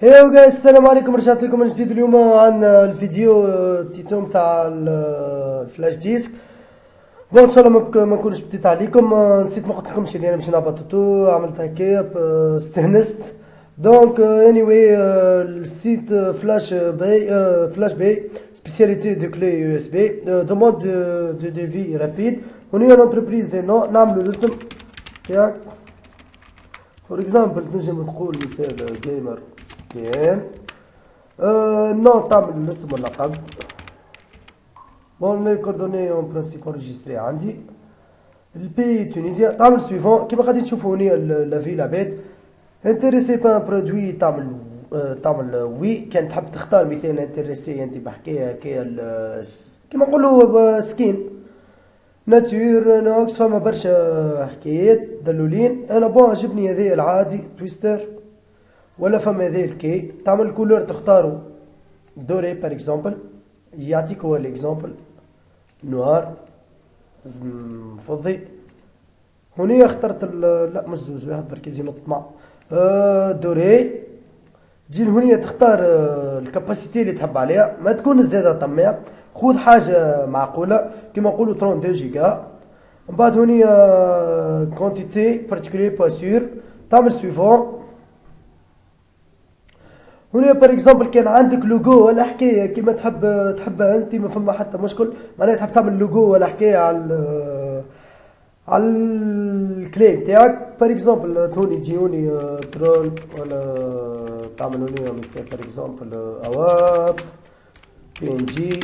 هيو جايز، السلام عليكم. رجعت لكم من جديد اليوم عن الفيديو تيتو متاع الفلاش ديسك. بون ان شاء الله ما نكونش بديت عليكم. نسيت ما قلت لكمش اللي انا باش نهبط توتو، عملت هكايا استهنست. دونك اني واي السيت فلاش باي سبيسياليتي دو كلي يو اس بي دوموند دو ديفي رابيد. هوني لونتربريز نعملو الاسم تاعك. فور اكزامبل تنجم تقول مثال جيمر كان نو تعمل الاسم واللقب. بون لي كوردوني اون برانسيب انريجستري عندي. البي تونيزيا تعمل سويفون كيما غادي تشوفوا هنا لا في العباد. انتريسي بان برودوي تعمل وي. كان تحب تختار مثال انتريسي انت بحكايه هكايا كيما نقولوا سكين ناتور نوكس. فما برشا حكايات دلولين. انا بون عجبني هذايا العادي تويستر، ولا فما هذايا الكي. تعمل كولور تختاروا دوري بار اكزومبل، يعطيك هو الاكزومبل نوار فضي. هوني اخترت لا مش زوز واحد بركيزي نط مع دوري. تجي هوني تختار الكاباسيتي اللي تحب عليها، ما تكون زيادة طماع، خذ حاجة معقولة كيما نقولوا 32 جيجا. من بعد هوني كونتيتي بارتيكولي با سور. تعمل سويفون. هنا بار اكزومبل كان عندك لوجو ولا حكايه كيما تحبها انت، ما فما حتى مشكل. معناها تحب تعمل لوجو ولا حكايه على الكليم تاعك. بار اكزومبل هوني تجيوني ترول، ولا تعمل هوني مثال بار اكزومبل اواب بي ان جي.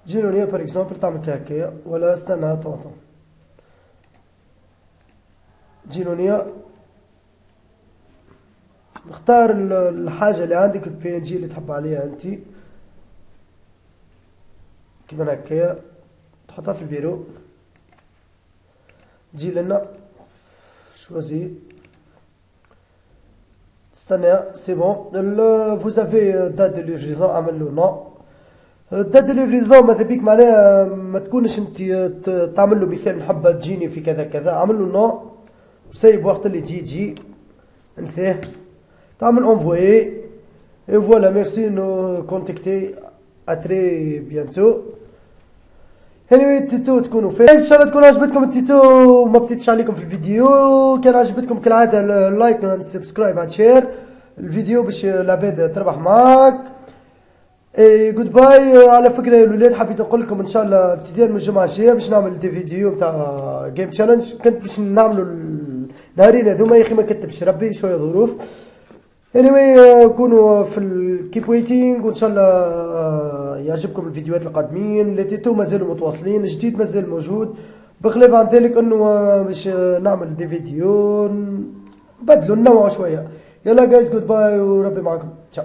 تجيني هوني بار اكزومبل تعمل هكايا، ولا استنى طونطون جينونيا. نختار الحاجة اللي عندك البي ان جي اللي تحب عليها انت كيما هكايا، تحطها في البيرو. تجي لنا شوازي تستنى سي بون. فوزافي دات دو ليفريزون، اعمل له نو. دات دو ليفريزون ماذا بيك معناها ما تكونش انت تعمل له مثال نحبها تجيني في كذا كذا، اعمل له نو سايب وقت اللي تجي انساه. تعمل انفويي اي فوالا. ميرسي نو كونتاكتي اتري بيانتو. anyway التيتو تكونوا فيه ان شاء الله تكون عجبتكم التيتو وما بتيتش عليكم في الفيديو. كان عجبتكم كالعاده لايك اند سبسكرايب اند شير الفيديو باش العباد تربح معاك. اي جود باي. على فكره يا الولاد حبيت نقول لكم ان شاء الله ابتداء من الجمعه الجايه باش نعمل دي فيديو نتاع جيم تشالنج. كنت باش نعملوا نهارين هذوما يا اخي ما كتبش ربي شويه ظروف. anyway كونوا في الكيب ويتينغ، وان شاء الله يعجبكم الفيديوهات القادمين. لي تيتو مازالوا متواصلين، الجديد مازال موجود، بخلاف عن ذلك انه باش نعمل دي فيديو نبدلوا ننوعوا شويه. يلا جايز جود باي وربي معكم. تشاو.